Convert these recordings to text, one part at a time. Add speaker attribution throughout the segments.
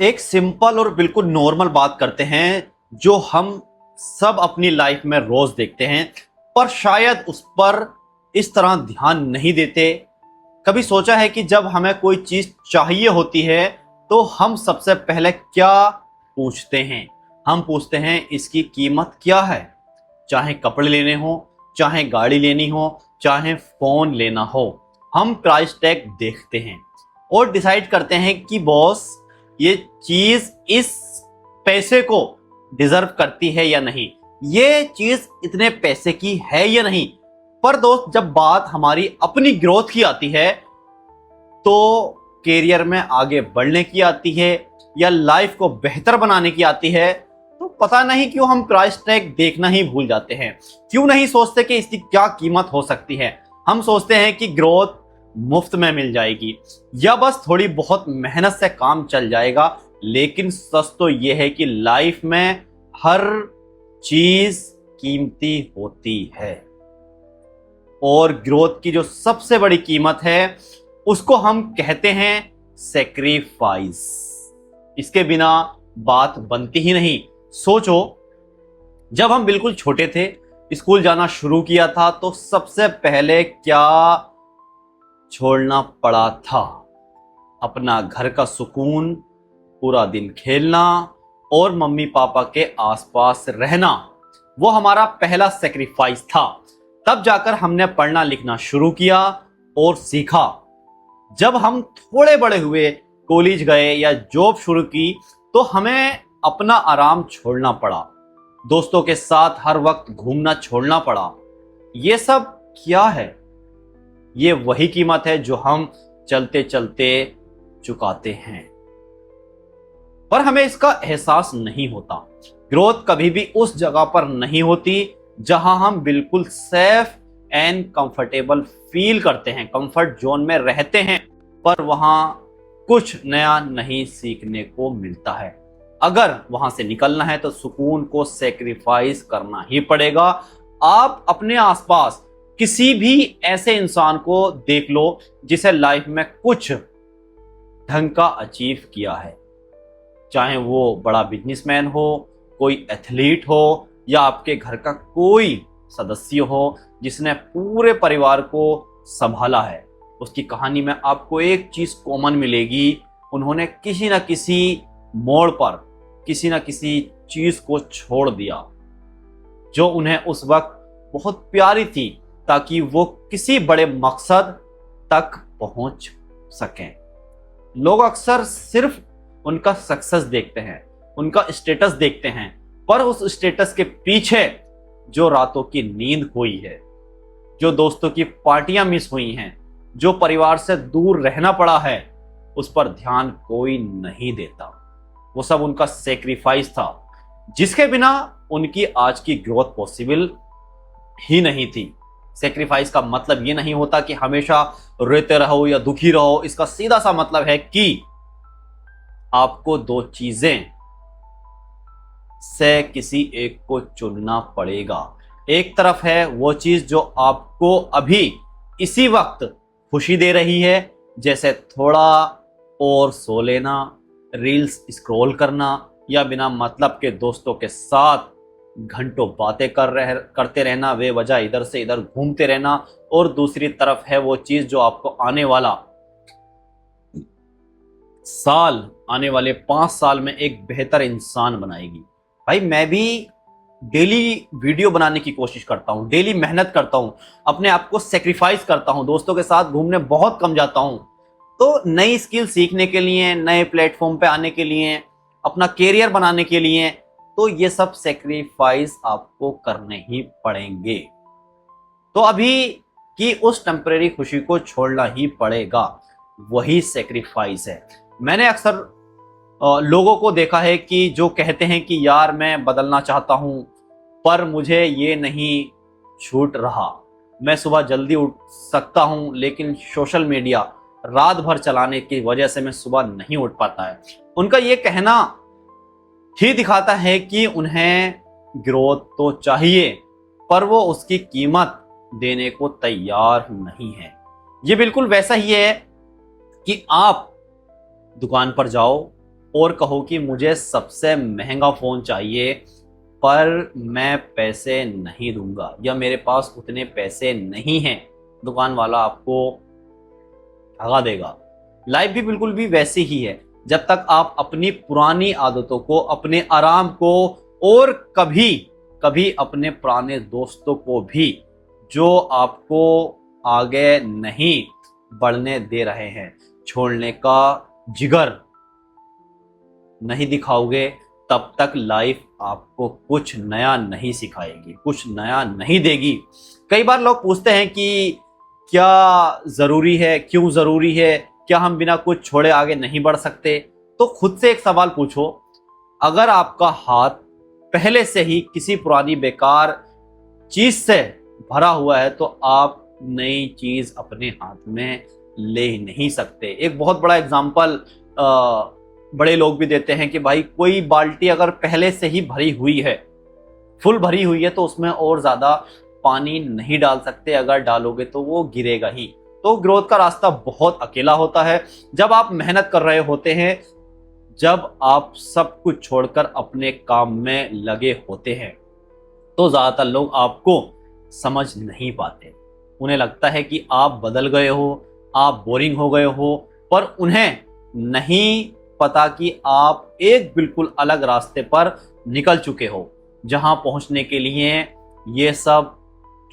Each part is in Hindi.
Speaker 1: एक सिंपल और बिल्कुल नॉर्मल बात करते हैं जो हम सब अपनी लाइफ में रोज देखते हैं, पर शायद उस पर इस तरह ध्यान नहीं देते। कभी सोचा है कि जब हमें कोई चीज चाहिए होती है तो हम सबसे पहले क्या पूछते हैं? हम पूछते हैं इसकी कीमत क्या है। चाहे कपड़े लेने हो, चाहे गाड़ी लेनी हो, चाहे फोन लेना हो, हम प्राइस टैग देखते हैं और डिसाइड करते हैं कि बॉस, ये चीज इस पैसे को डिजर्व करती है या नहीं, ये चीज इतने पैसे की है या नहीं। पर दोस्त, जब बात हमारी अपनी ग्रोथ की आती है, तो कैरियर में आगे बढ़ने की आती है या लाइफ को बेहतर बनाने की आती है, तो पता नहीं क्यों हम प्राइस टैग देखना ही भूल जाते हैं। क्यों नहीं सोचते कि इसकी क्या कीमत हो सकती है। हम सोचते हैं कि ग्रोथ मुफ्त में मिल जाएगी या बस थोड़ी बहुत मेहनत से काम चल जाएगा, लेकिन सच तो यह है कि लाइफ में हर चीज कीमती होती है और ग्रोथ की जो सबसे बड़ी कीमत है उसको हम कहते हैं सेक्रीफाइस। इसके बिना बात बनती ही नहीं। सोचो, जब हम बिल्कुल छोटे थे, स्कूल जाना शुरू किया था, तो सबसे पहले क्या छोड़ना पड़ा था? अपना घर का सुकून, पूरा दिन खेलना और मम्मी पापा के आसपास रहना। वो हमारा पहला सेक्रीफाइस था। तब जाकर हमने पढ़ना लिखना शुरू किया और सीखा। जब हम थोड़े बड़े हुए, कॉलेज गए या जॉब शुरू की, तो हमें अपना आराम छोड़ना पड़ा। दोस्तों के साथ हर वक्त घूमना छोड़ना पड़ा। ये सब क्या है? ये वही कीमत है जो हम चलते चलते चुकाते हैं, पर हमें इसका एहसास नहीं होता। ग्रोथ कभी भी उस जगह पर नहीं होती जहां हम बिल्कुल सेफ एंड कंफर्टेबल फील करते हैं, कंफर्ट जोन में रहते हैं, पर वहां कुछ नया नहीं सीखने को मिलता है। अगर वहां से निकलना है तो सुकून को सेक्रीफाइस करना ही पड़ेगा। आप अपने आसपास किसी भी ऐसे इंसान को देख लो जिसे लाइफ में कुछ ढंग का अचीव किया है, चाहे वो बड़ा बिजनेसमैन हो, कोई एथलीट हो या आपके घर का कोई सदस्य हो जिसने पूरे परिवार को संभाला है। उसकी कहानी में आपको एक चीज कॉमन मिलेगी, उन्होंने किसी न किसी मोड़ पर किसी न किसी चीज को छोड़ दिया जो उन्हें उस वक्त बहुत प्यारी थी, ताकि वो किसी बड़े मकसद तक पहुंच सकें। लोग अक्सर सिर्फ उनका सक्सेस देखते हैं, उनका स्टेटस देखते हैं, पर उस स्टेटस के पीछे जो रातों की नींद खोई है, जो दोस्तों की पार्टियां मिस हुई हैं, जो परिवार से दूर रहना पड़ा है, उस पर ध्यान कोई नहीं देता। वो सब उनका सेक्रीफाइस था, जिसके बिना उनकी आज की ग्रोथ पॉसिबल ही नहीं थी। सेक्रीफाइस का मतलब ये नहीं होता कि हमेशा रोते रहो या दुखी रहो। इसका सीधा सा मतलब है कि आपको दो चीजें से किसी एक को चुनना पड़ेगा। एक तरफ है वो चीज जो आपको अभी इसी वक्त खुशी दे रही है, जैसे थोड़ा और सो लेना, रील्स स्क्रॉल करना या बिना मतलब के दोस्तों के साथ घंटों बातें करते रहना, वे वजह इधर से इधर घूमते रहना। और दूसरी तरफ है वो चीज जो आपको आने वाला साल, आने वाले 5 साल में एक बेहतर इंसान बनाएगी। भाई, मैं भी डेली वीडियो बनाने की कोशिश करता हूँ, डेली मेहनत करता हूँ, अपने आप को सेक्रीफाइस करता हूँ, दोस्तों के साथ घूमने बहुत कम जाता हूँ। तो नई स्किल सीखने के लिए, नए प्लेटफॉर्म पे आने के लिए, अपना कैरियर बनाने के लिए, तो ये सब सेक्रीफाइस आपको करने ही पड़ेंगे। तो अभी की उस टेम्परेरी खुशी को छोड़ना ही पड़ेगा, वही सेक्रीफाइस है। मैंने अक्सर लोगों को देखा है कि जो कहते हैं कि यार मैं बदलना चाहता हूं, पर मुझे ये नहीं छूट रहा। मैं सुबह जल्दी उठ सकता हूं, लेकिन सोशल मीडिया रात भर चलाने की वजह से मैं सुबह नहीं उठ पाता है। उनका ये कहना ही दिखाता है कि उन्हें ग्रोथ तो चाहिए, पर वो उसकी कीमत देने को तैयार नहीं है। ये बिल्कुल वैसा ही है कि आप दुकान पर जाओ, और कहो कि मुझे सबसे महंगा फ़ोन चाहिए पर मैं पैसे नहीं दूंगा या मेरे पास उतने पैसे नहीं हैं, दुकान वाला आपको भगा देगा। लाइफ भी बिल्कुल भी वैसी ही है। जब तक आप अपनी पुरानी आदतों को, अपने आराम को और कभी कभी अपने पुराने दोस्तों को भी जो आपको आगे नहीं बढ़ने दे रहे हैं, छोड़ने का जिगर नहीं दिखाओगे, तब तक लाइफ आपको कुछ नया नहीं सिखाएगी, कुछ नया नहीं देगी। कई बार लोग पूछते हैं कि क्या जरूरी है, क्यों जरूरी है, क्या हम बिना कुछ छोड़े आगे नहीं बढ़ सकते? तो खुद से एक सवाल पूछो, अगर आपका हाथ पहले से ही किसी पुरानी बेकार चीज से भरा हुआ है तो आप नई चीज अपने हाथ में ले ही नहीं सकते। एक बहुत बड़ा एग्जाम्पल बड़े लोग भी देते हैं कि भाई कोई बाल्टी अगर पहले से ही भरी हुई है, फुल भरी हुई है, तो उसमें और ज्यादा पानी नहीं डाल सकते, अगर डालोगे तो वो गिरेगा ही। तो ग्रोथ का रास्ता बहुत अकेला होता है। जब आप मेहनत कर रहे होते हैं, जब आप सब कुछ छोड़कर अपने काम में लगे होते हैं, तो ज्यादातर लोग आपको समझ नहीं पाते। उन्हें लगता है कि आप बदल गए हो, आप बोरिंग हो गए हो, पर उन्हें नहीं पता कि आप एक बिल्कुल अलग रास्ते पर निकल चुके हो, जहां पहुंचने के लिए ये सब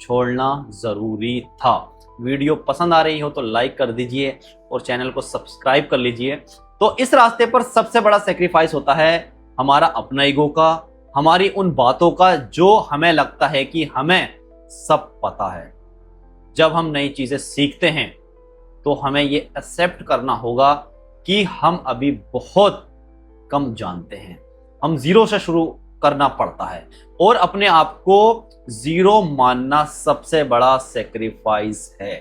Speaker 1: छोड़ना जरूरी था। वीडियो पसंद आ रही हो तो लाइक कर दीजिए और चैनल को सब्सक्राइब कर लीजिए। तो इस रास्ते पर सबसे बड़ा सेक्रीफाइस होता है हमारा अपना ईगो का, हमारी उन बातों का जो हमें लगता है कि हमें सब पता है। जब हम नई चीजें सीखते हैं तो हमें ये एक्सेप्ट करना होगा कि हम अभी बहुत कम जानते हैं। हम जीरो से शुरू करना पड़ता है और अपने आप को जीरो मानना सबसे बड़ा सेक्रीफाइस है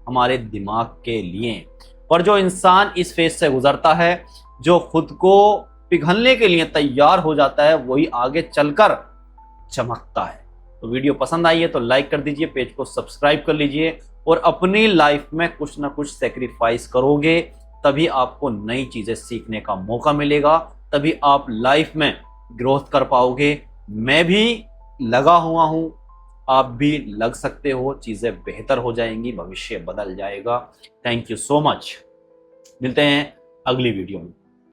Speaker 1: हमारे दिमाग के लिए। पर जो इंसान इस फेज से गुजरता है, जो खुद को पिघलने के लिए तैयार हो जाता है, वही आगे चलकर चमकता है। तो वीडियो पसंद आई है तो लाइक कर दीजिए, पेज को सब्सक्राइब कर लीजिए और अपनी लाइफ में कुछ ना कुछ सेक्रीफाइस करोगे, तभी आपको नई चीजें सीखने का मौका मिलेगा, तभी आप लाइफ में ग्रोथ कर पाओगे। मैं भी लगा हुआ हूं, आप भी लग सकते हो, चीजें बेहतर हो जाएंगी, भविष्य बदल जाएगा। Thank you so much. मिलते हैं अगली वीडियो में।